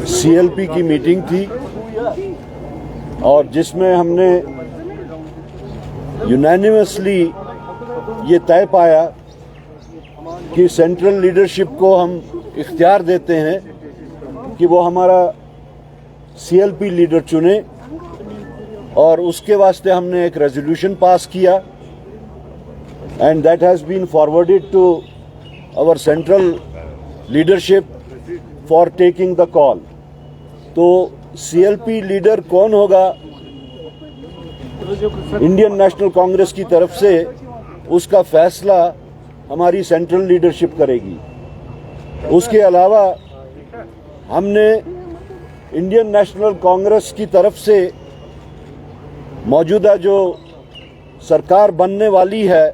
CLP की meeting थी और जिसमें हमने यूनानिमसली ये तय पाया कि सेंट्रल लीडरशिप को हम इख्तियार देते हैं कि वो हमारा सीएलपी लीडर चुने और उसके वास्ते हमने एक रेजोल्यूशन पास किया and that has been forwarded to our central leadership for taking the call. तो सीएलपी लीडर कौन होगा इंडियन नेशनल कांग्रेस की तरफ से, उसका फैसला हमारी सेंट्रल लीडरशिप करेगी। उसके अलावा हमने इंडियन नेशनल कांग्रेस की तरफ से मौजूदा जो सरकार बनने वाली है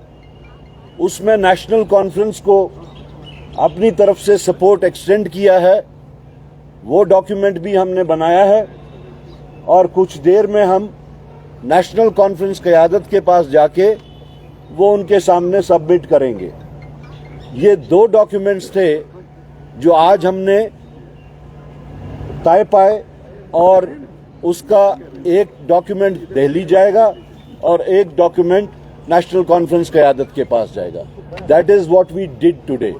उसमें नेशनल कॉन्फ्रेंस को अपनी तरफ से सपोर्ट एक्सटेंड किया है। वो डॉक्यूमेंट भी हमने बनाया है और कुछ देर में हम नेशनल कॉन्फ्रेंस क़यादत के पास जाके वो उनके सामने सबमिट करेंगे। ये दो डॉक्यूमेंट्स थे जो आज हमने तय पाए और उसका एक डॉक्यूमेंट दिल्ली जाएगा और एक डॉक्यूमेंट नेशनल कॉन्फ्रेंस क़यादत के पास जाएगा। That is what we did today.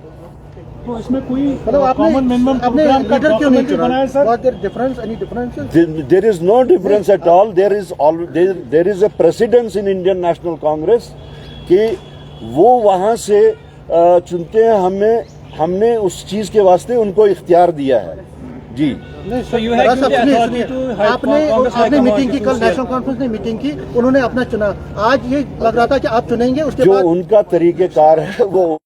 तो इसमें कोई कॉमन मिनिमम प्रोग्राम लीडर क्यों नहीं बनाया sir? There is no difference at all. There is a precedence in Indian National Congress कि वो वहाँ से चुनते हैं। हमने उस चीज के वास्ते उनको इख्तियार दिया है जी। आपने मीटिंग की, कल नेशनल कॉन्फ्रेंस ने मीटिंग की, उन्होंने अपना चुना। आज ये लग रहा था कि आप चुनेंगे, उसके जो बाद उनका तरीकेकार है वो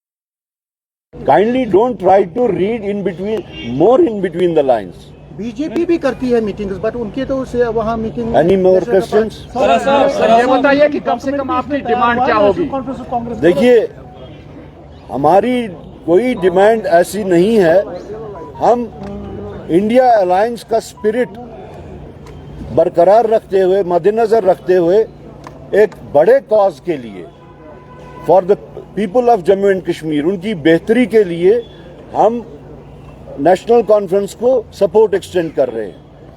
kindly don't try to read in between the lines. BJP भी करती है मीटिंग्स, बट उनके तो वहाँ मीटिंग। Any more questions? ये बताइए कि कम से कम आपकी डिमांड क्या होगी? देखिए, हमारी कोई डिमांड ऐसी नहीं है। हम इंडिया अलायंस का स्पिरिट बरकरार रखते हुए, मद्देनजर रखते हुए, एक बड़े कॉज के लिए, for the people of Jammu and Kashmir, उनकी बेहतरी के लिए हम नेशनल कॉन्फ्रेंस को सपोर्ट एक्सटेंड कर रहे हैं।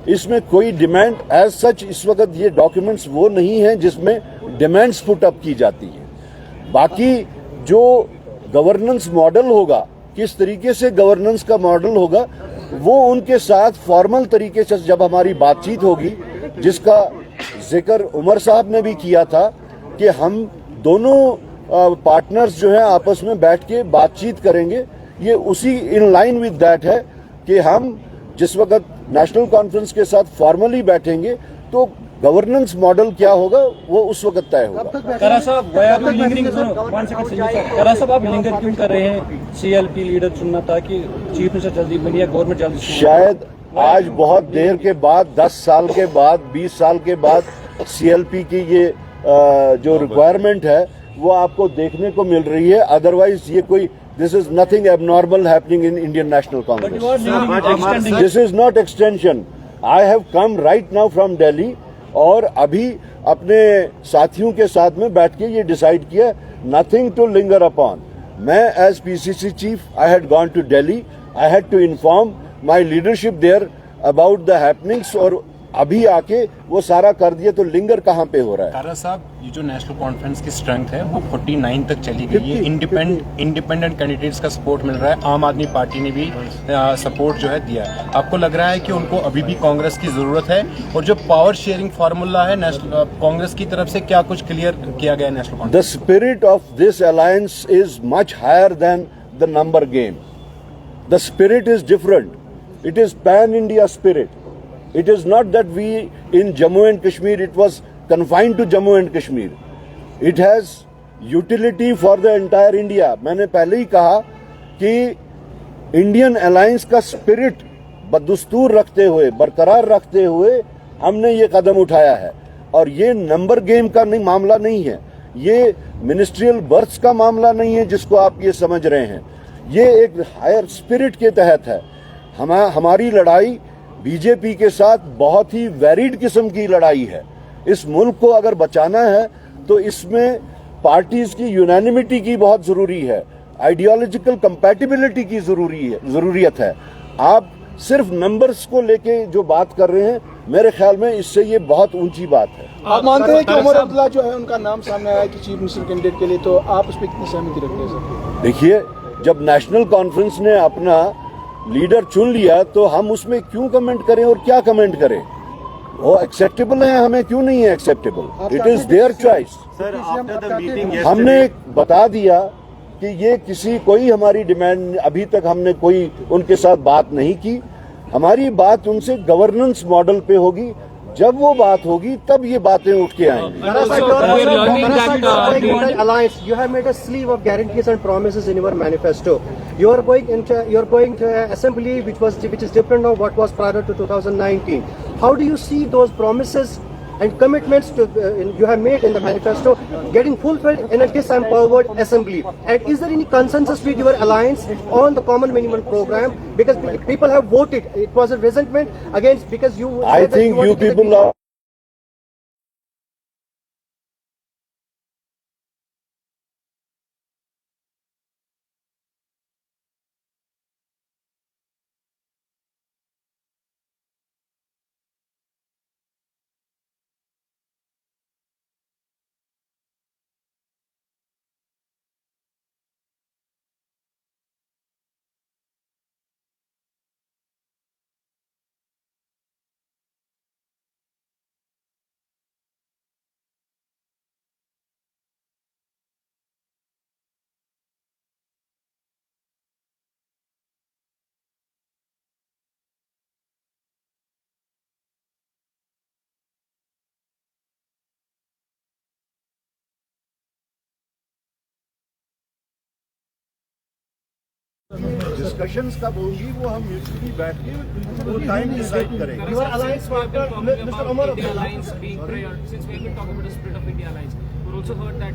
इसमें कोई डिमांड एज सच इस वक्त ये डॉक्यूमेंट्स वो नहीं है जिसमें डिमांड्स पुट अप की जाती है। बाकी जो गवर्नेंस मॉडल होगा, किस तरीके से गवर्नेंस का मॉडल होगा, वो उनके साथ फॉर्मल तरीके से जब हमारी बातचीत होगी, जिसका जिक्र उमर साहब ने भी किया था कि हम दोनों पार्टनर्स जो हैं आपस में बैठ के बातचीत करेंगे। ये उसी इन लाइन विद दैट है कि हम जिस वक्त नेशनल कॉन्फ्रेंस के साथ फॉर्मली बैठेंगे तो गवर्नेंस मॉडल क्या होगा वो उस वक्त तय होगा। करा साहब आप लिंगर क्यों कर रहे हैं? सीएलपी लीडर चुनना था कि चीफ मिनिस्टर जल्दी बनिए, गवर्नमेंट जल्दी। शायद आज बहुत देर के बाद, 10 साल के बाद, 20 साल के बाद सीएलपी की ये जो रिक्वायरमेंट है वो आपको देखने को मिल रही है। अदरवाइज ये कोई this is nothing abnormal happening in Indian national Congress. This is not extension. I have come right now from Delhi और अभी अपने साथियों के साथ में बैठ के ये डिसाइड किया, नथिंग टू लिंगर अपॉन। मैं as PCC chief I had gone to Delhi, I had to inform my leadership there about the happenings और अभी आके वो सारा कर दिया, तो लिंगर कहाँ पे हो रहा है? कारा साहब, ये जो नेशनल कॉन्फ्रेंस की स्ट्रेंथ है वो 49 तक चली गई है। इंडिपेंडेंट कैंडिडेट्स का सपोर्ट मिल रहा है। आम आदमी पार्टी ने भी सपोर्ट जो है दिया है। आपको लग रहा है कि उनको अभी भी कांग्रेस की जरूरत है? और जो पावर शेयरिंग फार्मूला है नेशनल कांग्रेस की तरफ से, क्या कुछ क्लियर किया गया है National Congress? The spirit of this alliance is much higher than the number game. The spirit is different. It is pan India spirit. It is not that we in Jammu and Kashmir, it was confined to Jammu and Kashmir. It has utility for the entire India. मैंने पहले ही कहा कि Indian alliance का spirit बदस्तूर रखते हुए, बरकरार रखते हुए हमने ये कदम उठाया है। और ये नंबर गेम का नहीं मामला नहीं है, ये मिनिस्ट्रियल बर्थ्स का मामला नहीं है जिसको आप ये समझ रहे हैं। ये एक हायर स्पिरिट के तहत है। हमारी लड़ाई बीजेपी के साथ बहुत ही वैरिड किस्म की लड़ाई है। इस मुल्क को अगर बचाना है तो इसमें पार्टीज की यूनानिमिटी की बहुत जरूरी है, आइडियोलॉजिकल कंपैटिबिलिटी की जरूरियत है। आप सिर्फ नंबर्स को लेके जो बात कर रहे हैं, मेरे ख्याल में इससे ये बहुत ऊंची बात है। आप मानते हैं कि उमर अब्दुल्ला जो है उनका नाम सामने आया कि चीफ मिनिस्टर कैंडिडेट के लिए, तो आप उस पर कितनी सहमति रखते हैं सर? देखिए, जब नेशनल कॉन्फ्रेंस ने अपना लीडर चुन लिया तो हम उसमें क्यों कमेंट करें और क्या कमेंट करें? वो एक्सेप्टेबल है, हमें क्यों नहीं है acceptable? It is their choice. हमने बता दिया कि ये कोई हमारी डिमांड, अभी तक हमने कोई उनके साथ बात नहीं की। हमारी बात उनसे गवर्नेंस मॉडल पे होगी। जब वो बात होगी तब ये बातें उठ के आएंगी। Alliance, you have made a sleeve of guarantees and promises in your manifesto. You are going to assembly which is different of what was prior to 2019. How do you see those promises and commitments you have made in the manifesto getting fulfilled in a disempowered assembly? And is there any consensus with your alliance on the common minimum program? Because people have voted. It was a resentment against, because you. I think you people are. Discussions कब होगी वो हम mutually बैठ के वो time decide करेंगे। Your alliance partner, Mr. Umar Abdullah. Alliance being prayer, since we have been talking about the spirit of India Alliance, we also heard that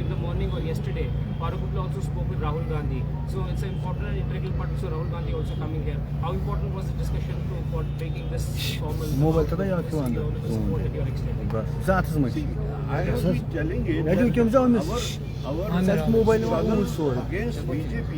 in the morning or yesterday, Farooq Abdullah also spoke with Rahul Gandhi. So it's an important and integral part. So Rahul Gandhi also coming here. How important was the discussion for making this formal? Support that you are extending. I have been telling it that our struggle against BJP